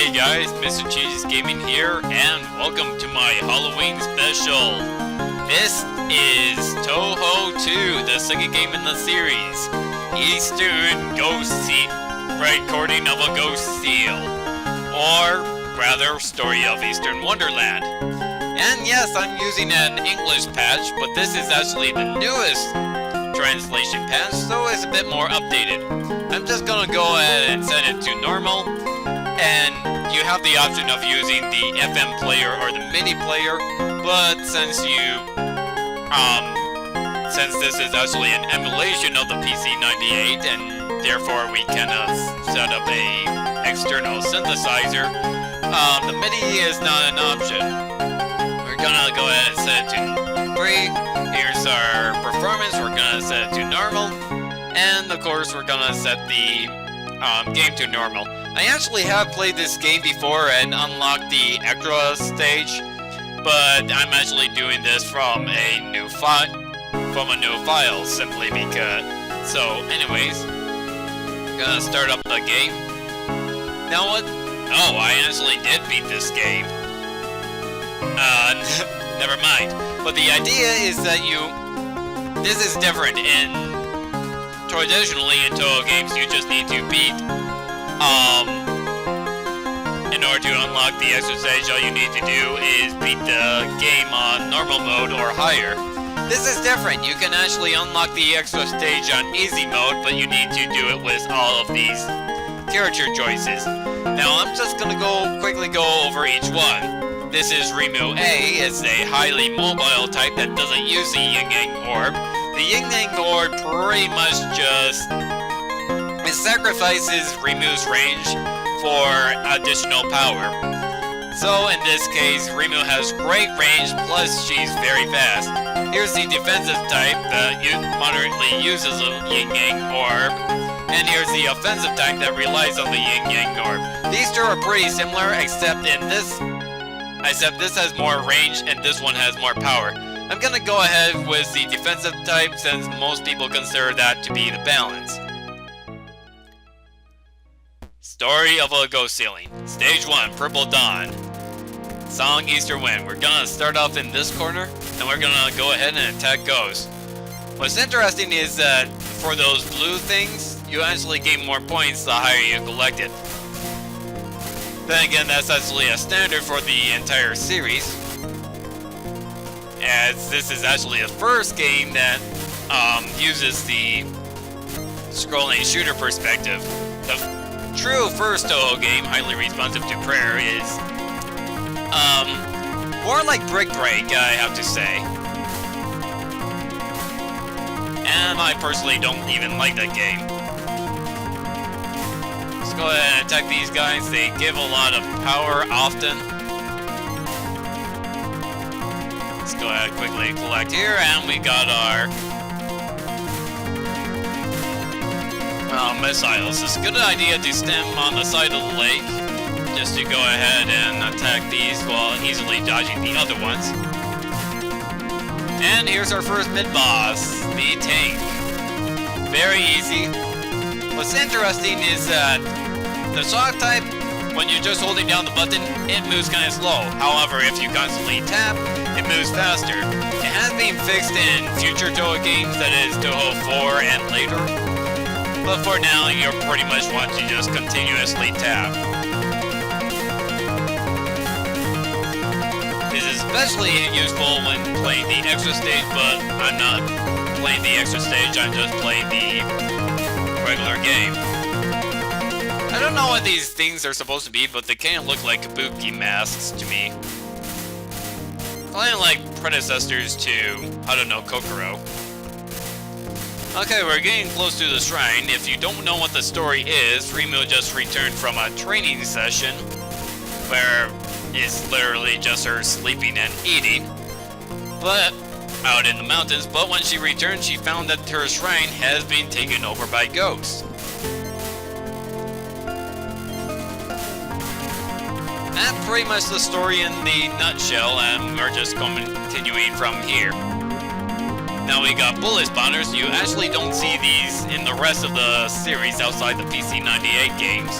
Hey guys, Mr. Cheese Gaming here, and welcome to my Halloween special. This is Toho 2, the second game in the series. Eastern Ghost Seal, recording of a ghost seal. Or, rather, story of Eastern Wonderland. And yes, I'm using an English patch, but this is actually the newest translation patch, so it's a bit more updated. I'm just gonna go ahead and set it to normal. And you have the option of using the FM player or the MIDI player, but since this is actually an emulation of the PC-98, and therefore we cannot set up a external synthesizer, the MIDI is not an option. We're gonna go ahead and set it to 3. Here's our performance. We're gonna set it to normal, and of course we're gonna set the game to normal. I actually have played this game before and unlocked the extra stage, but I'm actually doing this from a new file simply because. So, anyways, gonna start up the game. Now what? Oh, I actually did beat this game. Never mind. But the idea is that this is different. Traditionally in Toho games, you just need to beat. In order to unlock the extra stage, all you need to do is beat the game on normal mode or higher. This is different. You can actually unlock the extra stage on easy mode, but you need to do it with all of these character choices. Now, I'm just gonna quickly go over each one. This is Reimu A. It's a highly mobile type that doesn't use the yin-yang orb. The yin-yang orb pretty much just it sacrifices Reimu's range for additional power. So in this case, Reimu has great range, plus she's very fast. Here's the defensive type that moderately uses a yin-yang orb. And here's the offensive type that relies on the yin-yang orb. These two are pretty similar, except this has more range and this one has more power. I'm gonna go ahead with the defensive type since most people consider that to be the balance. Story of a Ghost Ceiling. Stage 1, Purple Dawn. Song Easter Wind. We're gonna start off in this corner, and we're gonna go ahead and attack ghosts. What's interesting is that for those blue things, you actually gain more points the higher you collect it. Then again, that's actually a standard for the entire series, as this is actually the first game that uses the scrolling shooter perspective. The true first Toho game, highly responsive to prayer, is more like Brick Break, I have to say. And I personally don't even like that game. Let's go ahead and attack these guys. They give a lot of power often. Let's go ahead and quickly collect here, and we got our missiles. It's a good idea to stem on the side of the lake, just to go ahead and attack these while easily dodging the other ones. And here's our first mid-boss, the tank. Very easy. What's interesting is that the shock type, when you're just holding down the button, it moves kind of slow. However, if you constantly tap, it moves faster. It has been fixed in future Toho games, that is Toho 4 and later. But for now, you pretty much want to just continuously tap. This is especially useful when playing the extra stage, but I'm not playing the extra stage, I'm just playing the regular game. I don't know what these things are supposed to be, but they kind of look like kabuki masks to me. Kind of like predecessors to, I don't know, Kokoro. Okay, we're getting close to the shrine. If you don't know what the story is, Reimu just returned from a training session where it's literally just her sleeping and eating, but out in the mountains. But when she returned, she found that her shrine has been taken over by ghosts. That's pretty much the story in the nutshell, and we're just continuing from here. Now we got bullet spawners. You actually don't see these in the rest of the series outside the PC-98 games.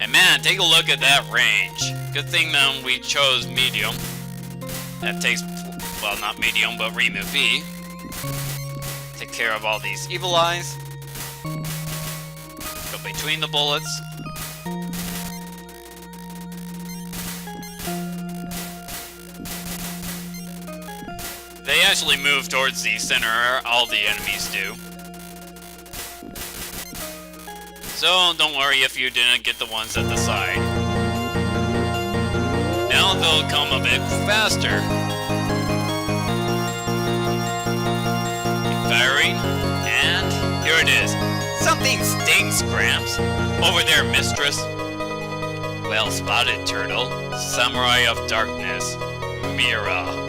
And man, take a look at that range. Good thing we chose medium. That takes, well, not medium, but Reimu V. Take care of all these evil eyes. Go between the bullets. They actually move towards the center, all the enemies do. So don't worry if you didn't get the ones at the side. Now they'll come a bit faster. Keep firing, and here it is. Something stinks, Gramps. Over there, mistress. Well spotted, Turtle. Samurai of Darkness, Mira.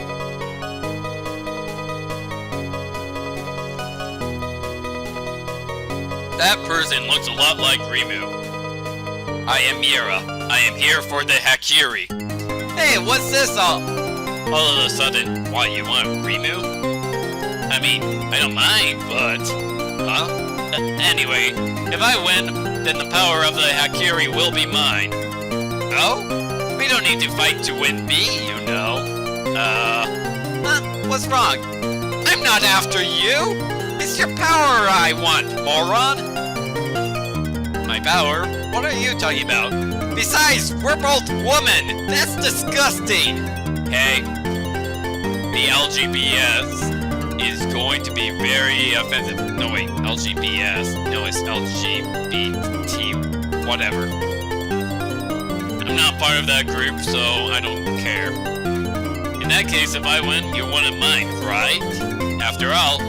That person looks a lot like Reimu. I am Mira. I am here for the Hakiri. Hey, what's this all of a sudden? Why, you want Reimu? I mean, I don't mind, but... Huh? Anyway, if I win, then the power of the Hakiri will be mine. Oh? We don't need to fight to win me, you know. What's wrong? I'm not after you! It's your power I want, moron! My power? What are you talking about? Besides, we're both women! That's disgusting! Hey, the LGBS is going to be very offensive. No wait, LGBS. No, it's LGBT, whatever. I'm not part of that group, so I don't care. In that case, if I win, you wouldn't mind, right? After all,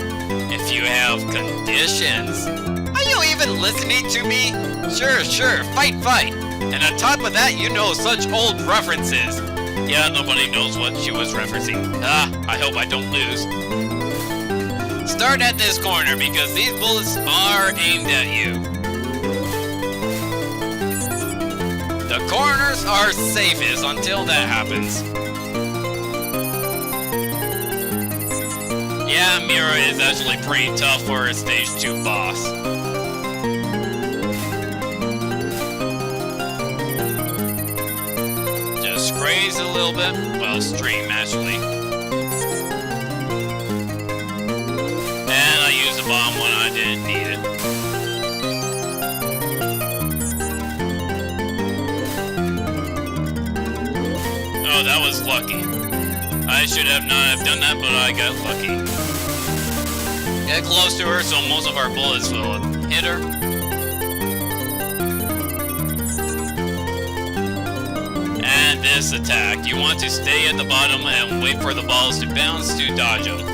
if you have conditions. Are you even listening to me? Sure, fight. And on top of that, you know such old references. Yeah, nobody knows what she was referencing. I hope I don't lose. Start at this corner because these bullets are aimed at you. The corners are safest until that happens. Yeah, Mira is actually pretty tough for a stage 2 boss. Just graze a little bit. Well, stream actually. And I used a bomb when I didn't need it. Oh, that was lucky. I should have not have done that, but I got lucky. Get close to her so most of our bullets will hit her. And this attack. You want to stay at the bottom and wait for the balls to bounce to dodge them.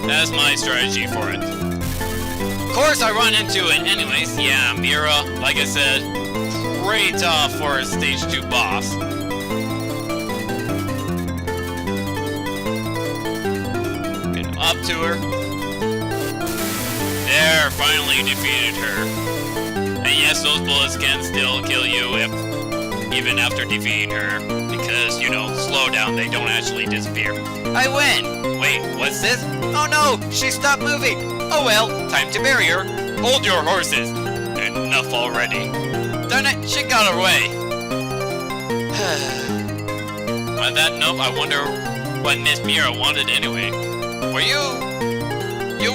That's my strategy for it. Of course I run into it anyways. Yeah, Mira, like I said, pretty tough for a stage 2 boss. Up to her. There, finally defeated her. And yes, those bullets can still kill you even after defeating her. Because, you know, slow down, they don't actually disappear. I win! Wait, what's this? Oh no, she stopped moving! Oh well, time to bury her. Hold your horses. Enough already. Darn it, she got away. On that note, I wonder what Miss Mira wanted anyway. Were you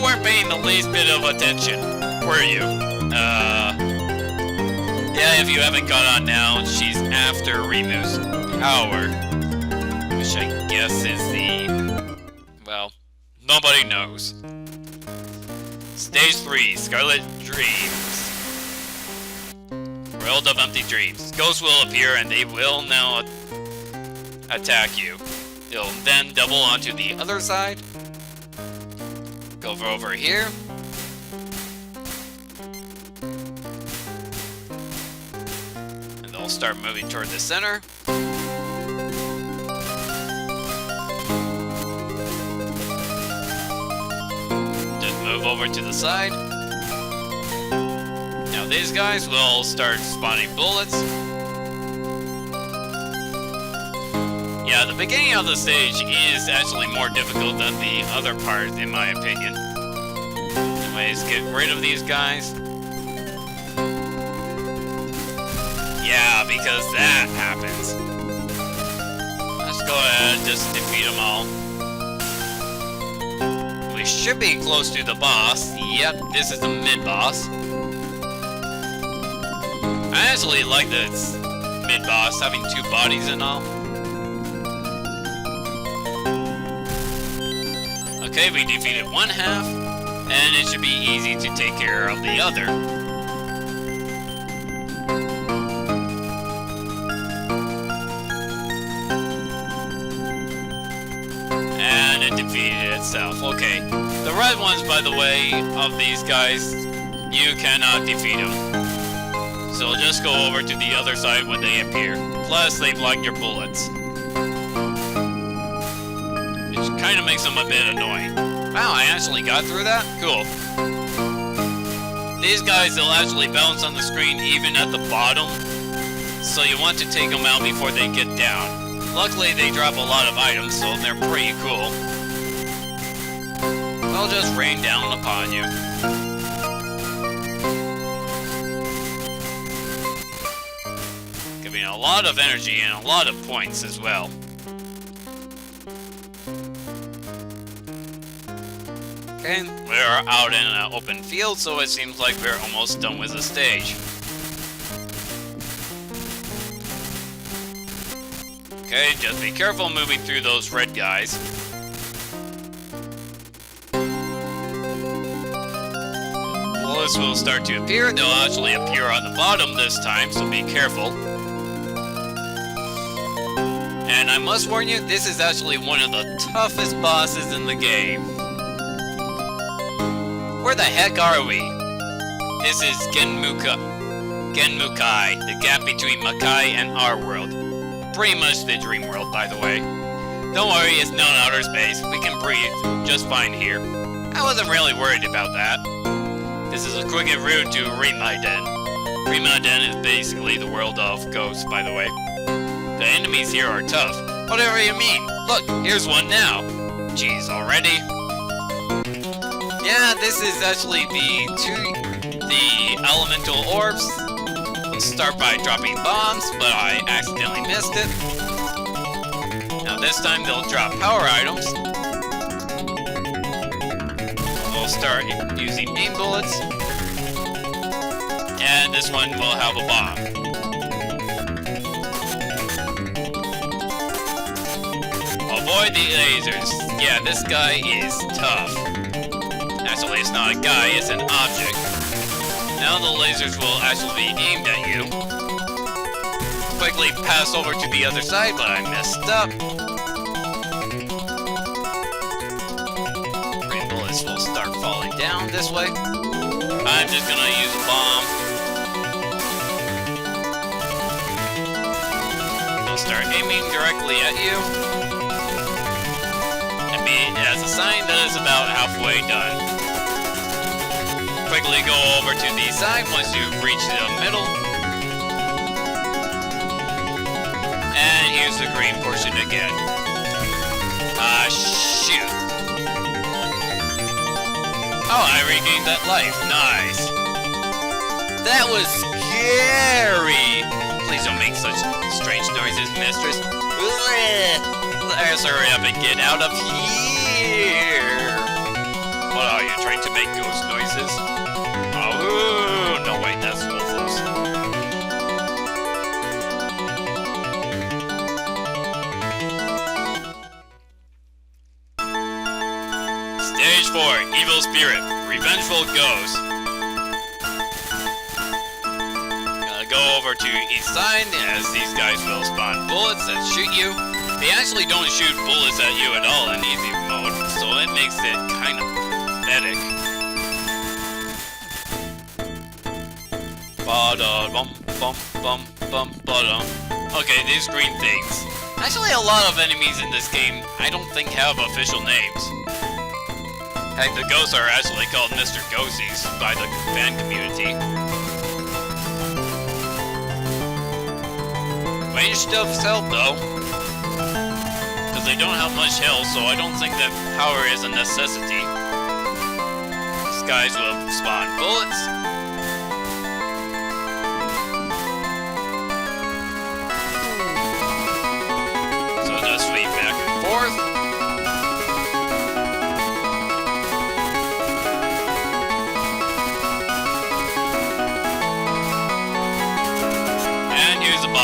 weren't paying the least bit of attention, were you? Yeah, if you haven't got on now, she's after Reimu's power. Which I guess is the... well, nobody knows. Stage 3, Scarlet Dreams. World of Empty Dreams. Ghosts will appear and they will now attack you. They'll then double onto the other side. Go over here. And they'll start moving toward the center. Just move over to the side. Now these guys will start spawning bullets. Yeah, the beginning of the stage is actually more difficult than the other part, in my opinion. Anyways, get rid of these guys. Yeah, because that happens. Let's go ahead and just defeat them all. We should be close to the boss. Yep, this is the mid-boss. I actually like this mid-boss, having 2 bodies and all. Okay, we defeated 1 half, and it should be easy to take care of the other. And it defeated itself. Okay, the red ones, by the way, of these guys, you cannot defeat them. So just go over to the other side when they appear. Plus, they block your bullets. Which kind of makes them a bit annoying. Wow, I actually got through that? Cool. These guys, they'll actually bounce on the screen even at the bottom. So you want to take them out before they get down. Luckily, they drop a lot of items, so they're pretty cool. They'll just rain down upon you. Giving a lot of energy and a lot of points as well. Okay, we're out in an open field, so it seems like we're almost done with the stage. Okay, just be careful moving through those red guys. Bullets will start to appear. They'll actually appear on the bottom this time, so be careful. And I must warn you, this is actually one of the toughest bosses in the game. Where the heck are we? This is Genmukai, the gap between Makai and our world. Pretty much the dream world, by the way. Don't worry, it's not outer space. We can breathe just fine here. I wasn't really worried about that. This is a quick route to Reimu. Reimu is basically the world of ghosts, by the way. The enemies here are tough. Whatever you mean. Look, here's one now. Jeez, already? Yeah, this is actually the elemental orbs. Let's start by dropping bombs, but I accidentally missed it. Now this time they'll drop power items. We'll start using aim bullets. And this one will have a bomb. Avoid the lasers. Yeah, this guy is tough. Actually, it's not a guy, it's an object. Now the lasers will actually be aimed at you. Quickly pass over to the other side, but I messed up. Green bullets will start falling down this way. I'm just gonna use a bomb. They'll start aiming directly at you. As a sign that it's about halfway done. Quickly go over to the side once you've reached the middle. And here's the green portion again. Shoot. Oh, I regained that life. Nice. That was scary. Please don't make such strange noises, mistress. Let's hurry up and get out of here. What are you, trying to make ghost noises? Oh, no wait, that's Wolfos. Stage 4, Evil Spirit, Revengeful Ghost. Go over to each side, as these guys will spawn bullets that shoot you. They actually don't shoot bullets at you at all in easy mode, so it makes it kind of pathetic. Okay, these green things. Actually, a lot of enemies in this game I don't think have official names. Heck, the ghosts are actually called Mr. Ghosties by the fan community. Range stuff's help though. They don't have much health, so I don't think that power is a necessity. These guys will spawn bullets.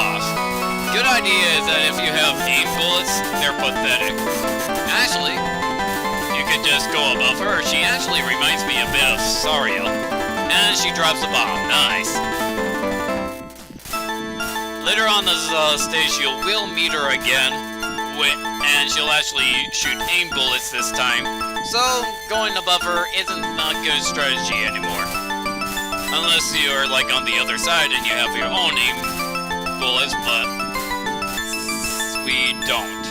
boss. Good idea is that if you have 8 bullets, they're pathetic. Actually, you could just go above her. She actually reminds me a bit of Saria. And she drops a bomb. Nice. Later on this stage, you will meet her again. And she'll actually shoot aim bullets this time. So, going above her isn't a good strategy anymore. Unless you're like on the other side and you have your own aim bullets, but we don't.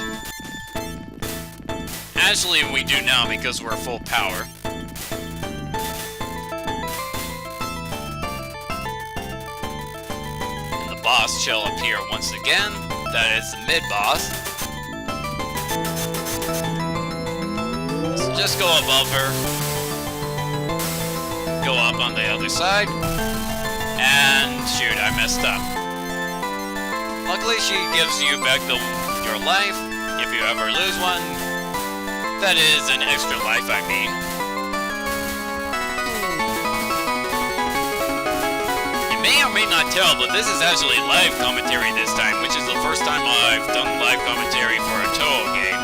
Actually, we do now because we're full power. And the boss shall appear once again. That is the mid-boss. So just go above her. Go up on the other side. And shoot, I messed up. Luckily, she gives you back your life if you ever lose one. That is an extra life, I mean. You may or may not tell, but this is actually live commentary this time, which is the first time I've done live commentary for a Toho game.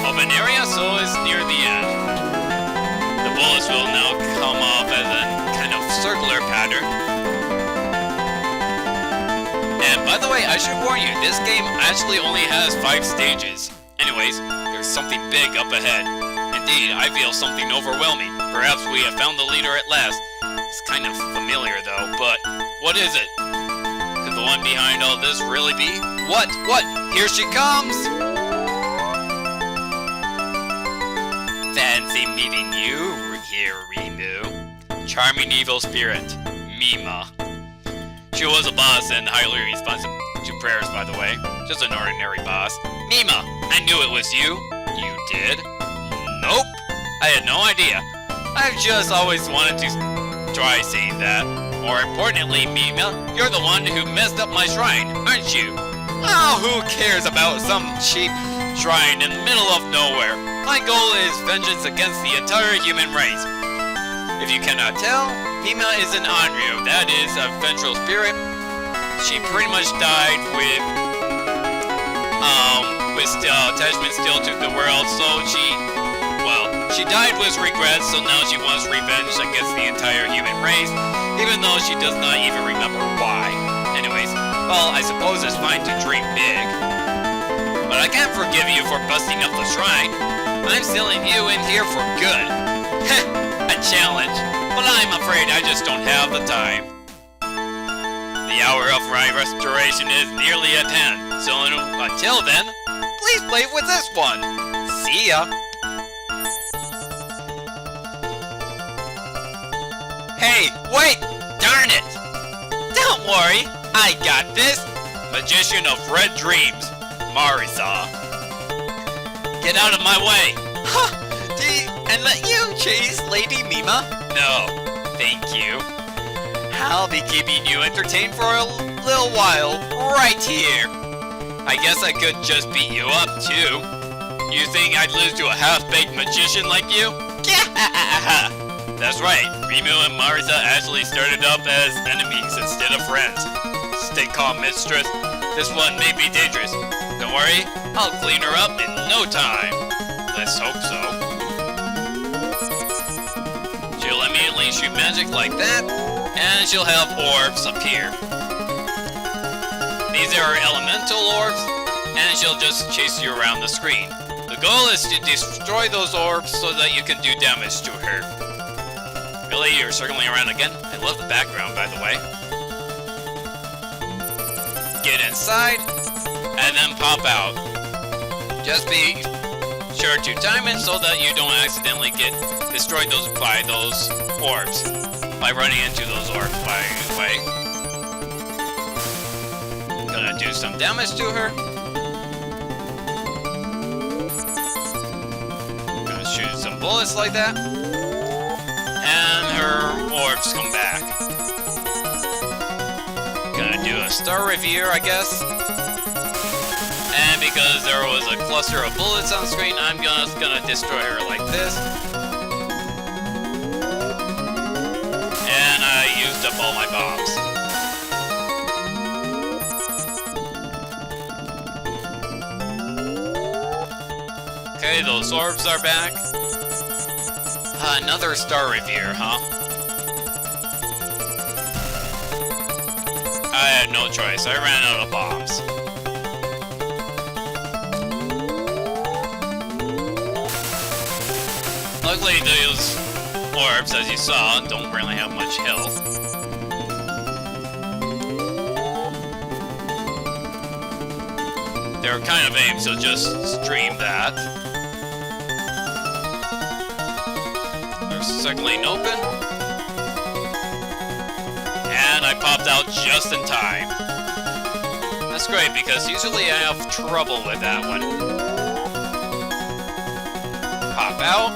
Open area, so it's near the end. The bullets will now come off as a kind of circular pattern. And by the way, I should warn you, this game actually only has 5 stages. Anyways, there's something big up ahead. Indeed, I feel something overwhelming. Perhaps we have found the leader at last. It's kind of familiar though, but what is it? Could the one behind all this really be? What? What? Here she comes! Fancy meeting you here, Reimu. Charming evil spirit, Mima. She was a boss and highly responsive to prayers, by the way. Just an ordinary boss. Mima, I knew it was you. You did? Nope. I had no idea. I've just always wanted to try saying that. More importantly, Mima, you're the one who messed up my shrine, aren't you? Oh, who cares about some cheap shrine in the middle of nowhere? My goal is vengeance against the entire human race. If you cannot tell, Mima is an Anryu, that is a vengeful spirit. She pretty much died with attachment still to the world, so she died with regrets, so now she wants revenge against the entire human race, even though she does not even remember why. Anyways, well, I suppose it's fine to dream big. But I can't forgive you for busting up the shrine. I'm sealing you in here for good. Heh, a challenge. But I'm afraid I just don't have the time. The hour of my restoration is nearly at hand, so until then, please play with this one. See ya. Hey, wait! Darn it! Don't worry, I got this. Magician of Red Dreams, Marisa. Get out of my way. Huh? And let you chase Lady Mima? No, thank you. I'll be keeping you entertained for a little while, right here. I guess I could just beat you up, too. You think I'd lose to a half-baked magician like you? That's right, Reimu and Marisa actually started up as enemies instead of friends. Stay calm, mistress. This one may be dangerous. Don't worry, I'll clean her up in no time. Let's hope so. She'll immediately shoot magic like that, and she'll have orbs appear. These are elemental orbs, and she'll just chase you around the screen. The goal is to destroy those orbs so that you can do damage to her. Really? You're circling around again? I love the background, by the way. Get inside, and then pop out. Just be sure to time it so that you don't accidentally get destroyed by those orbs. By running into those orbs, by the way. Gonna do some damage to her. Gonna shoot some bullets like that. And her orbs come back. Gonna do a star review, I guess. And because there was a cluster of bullets on screen, I'm just gonna destroy her like this. And I used a up all my bombs. Okay, those orbs are back. Another star revere, huh? I had no choice. I ran out of bombs. Luckily, those orbs, as you saw, don't really have much health. They're kind of aimed, so just stream that. There's a second lane open. And I popped out just in time. That's great, because usually I have trouble with that one. Pop out.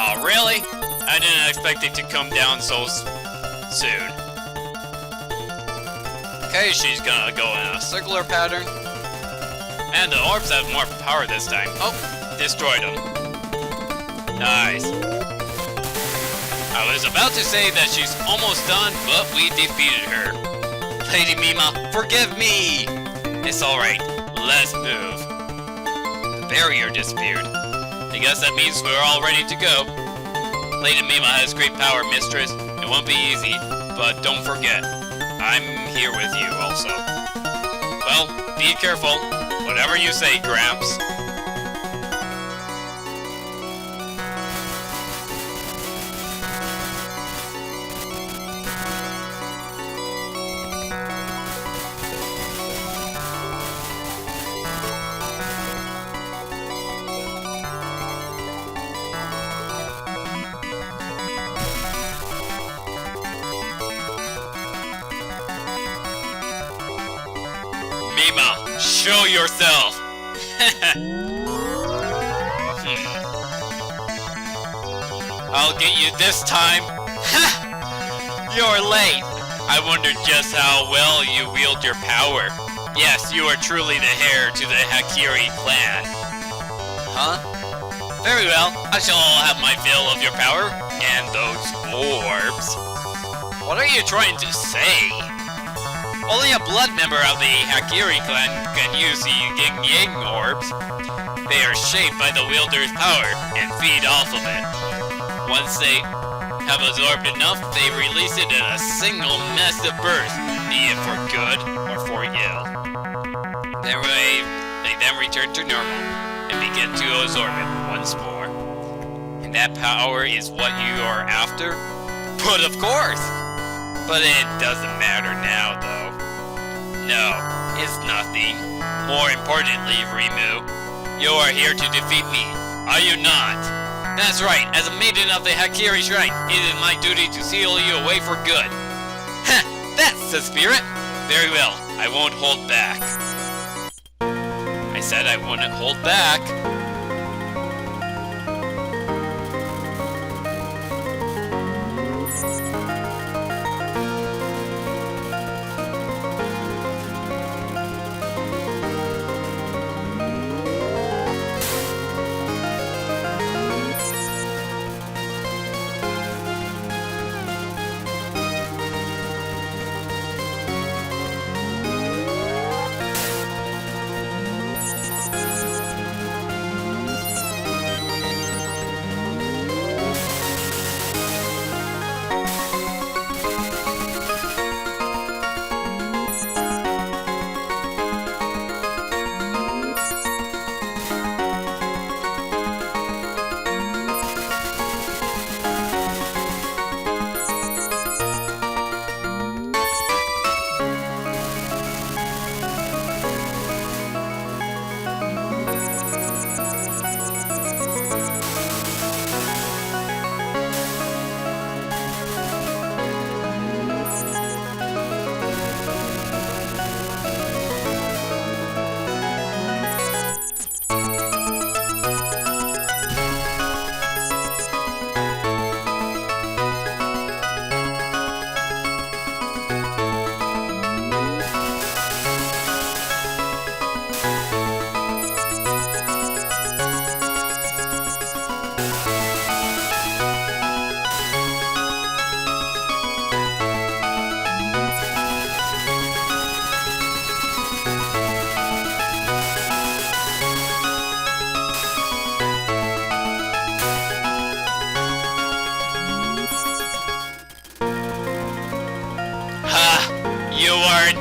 Oh, really? I didn't expect it to come down so soon. Okay, she's gonna go in a circular pattern. And the orbs have more power this time. Oh, destroyed them. Nice. I was about to say that she's almost done, but we defeated her. Lady Mima, forgive me! It's alright, let's move. The barrier disappeared. I guess that means we're all ready to go. Lady Mima has great power, mistress. It won't be easy, but don't forget, I'm here with you also. Well, be careful. Whatever you say, Gramps. Mima, show yourself! I'll get you this time! You're late! I wondered just how well you wield your power. Yes, you are truly the heir to the Hakiri clan. Huh? Very well, I shall have my fill of your power, and those orbs. What are you trying to say? Only a blood member of the Hakiri clan can use the Yin Yang orbs. They are shaped by the wielder's power and feed off of it. Once they have absorbed enough, they release it in a single massive burst, be it for good or for ill. They then return to normal and begin to absorb it once more. And that power is what you are after? But of course! But it doesn't matter now, though. No, it's nothing. More importantly, Reimu, you are here to defeat me, are you not? That's right, as a maiden of the Hakiri Shrine, it is my duty to seal you away for good. Heh, that's the spirit! Very well, I won't hold back. I said I wouldn't hold back.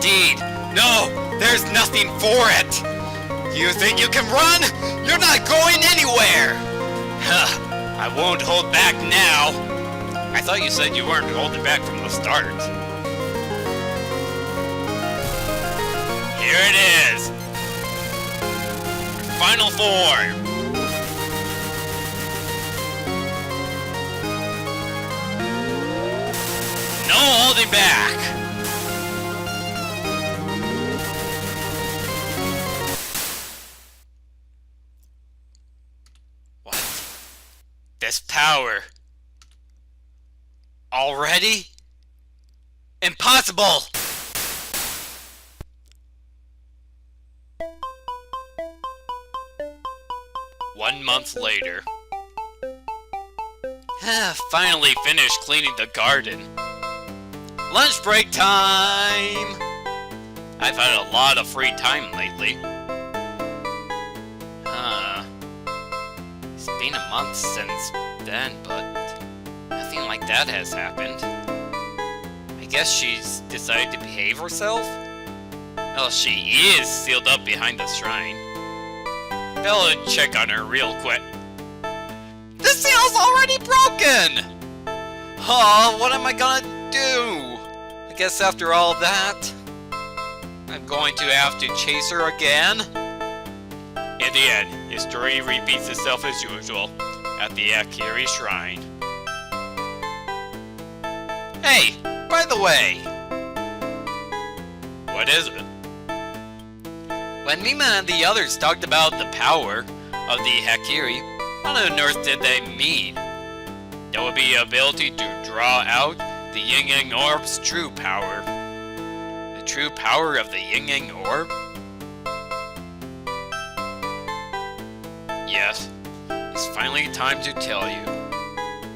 indeed. No, there's nothing for it. You think you can run? You're not going anywhere. Huh, I won't hold back now. I thought you said you weren't holding back from the start. Here it is. Final form. No holding back. What? This power. Already? Impossible! One month later. Finally finished cleaning the garden. Lunch break time! I've had a lot of free time lately. It's been a month since then, but nothing like that has happened. I guess she's decided to behave herself? Well, she is sealed up behind the shrine. Better check on her real quick. The seal's already broken! Oh, what am I gonna do? I guess after all that, I'm going to have to chase her again. In the end, history repeats itself as usual at the Akiri Shrine. Hey, by the way, what is it? When Mima and the others talked about the power of the Hakiri, what on earth did they mean? There would be the ability to draw out the Yin-Yang Orb's true power. The true power of the Yin-Yang Orb? Yes, it's finally time to tell you.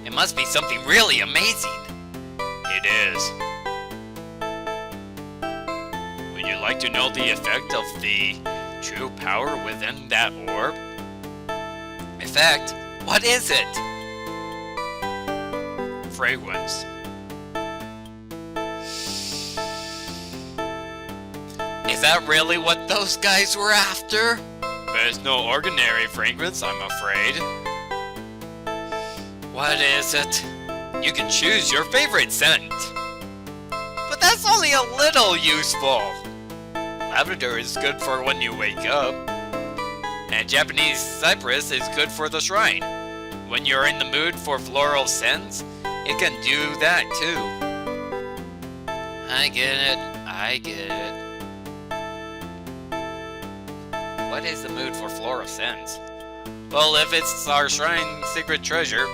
It must be something really amazing. It is. Would you like to know the effect of the true power within that orb? Effect? What is it? Fragrance. Is that really what those guys were after? There's no ordinary fragrance, I'm afraid. What is it? You can choose your favorite scent. But that's only a little useful. Lavender is good for when you wake up. And Japanese cypress is good for the shrine. When you're in the mood for floral scents, it can do that too. I get it. I get it. What is the mood for floral scents? Well, if it's our shrine secret treasure,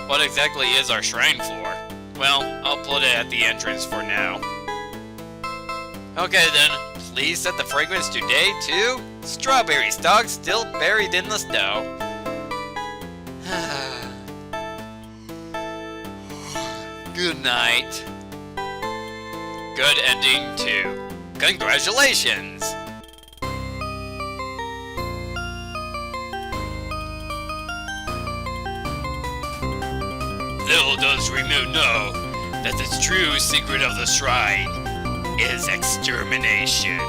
what exactly is our shrine floor? Well, I'll put it at the entrance for now. Okay then, please set the fragrance today to strawberry stalks still buried in the snow. Good night. Good ending too. Congratulations! Little does Reimu know that the true secret of the shrine is extermination.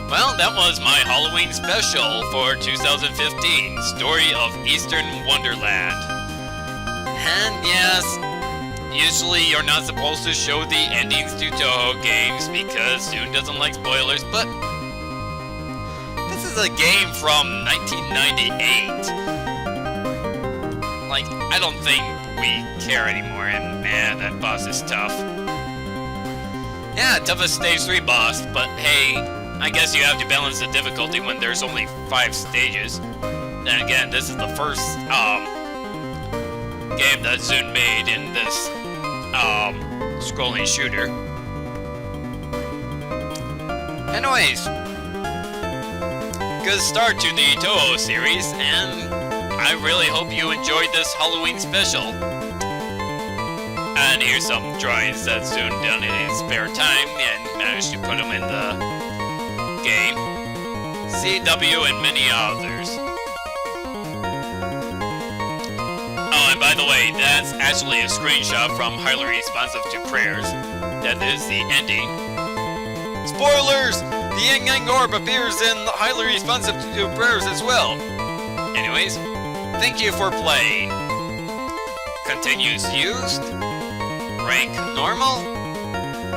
Well, that was my Halloween special for 2015, Story of Eastern Wonderland. And yes, usually you're not supposed to show the endings to Toho games because Zoom doesn't like spoilers, but this is a game from 1998. Like, I don't think we care anymore, and man, that boss is tough. Yeah, toughest stage 3 boss, but hey, I guess you have to balance the difficulty when there's only 5 stages. Then again, this is the first, game that Zune made in this, scrolling shooter. Anyways, good start to the Toho series, and I really hope you enjoyed this Halloween special. And here's some drawings that Zune done in his spare time and managed to put them in the game. CW and many others. Oh, and by the way, that's actually a screenshot from Highly Responsive to Prayers. that is the ending. Spoilers! The Yang Yang Orb appears in highly responsive to prayers as well. Anyways, thank you for playing. Continues used. Rank normal.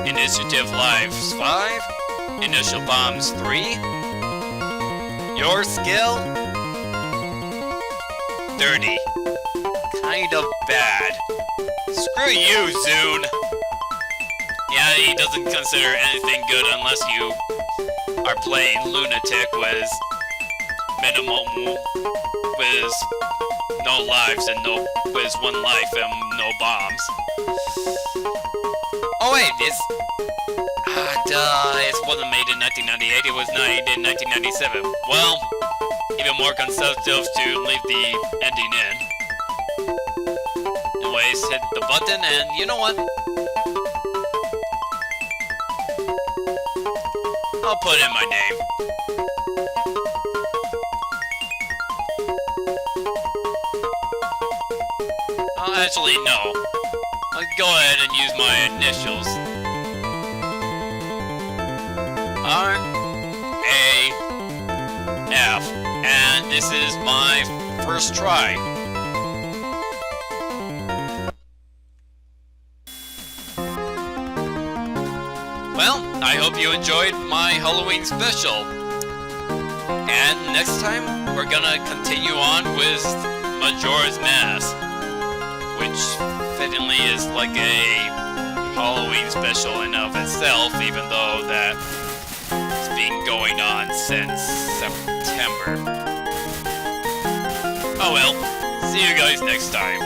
Initiative lives 5. Initial bombs 3. Your skill 30. Kind of bad. Screw you, Zune. Yeah, he doesn't consider anything good unless you are playing Lunatic with no lives and with 1 life and no bombs. Oh wait, this wasn't made in 1998, it was made in 1997. Well, even more constructive to leave the ending in. Anyways, hit the button and you know what? I'll put in my name. Actually, no. I'll go ahead and use my initials. R-A-F. And this is my first try. Well, I hope you enjoyed my Halloween special. And next time, we're gonna continue on with Majora's Mask, which fittingly is like a Halloween special in of itself, even though that it's been going on since September. Oh well, see you guys next time.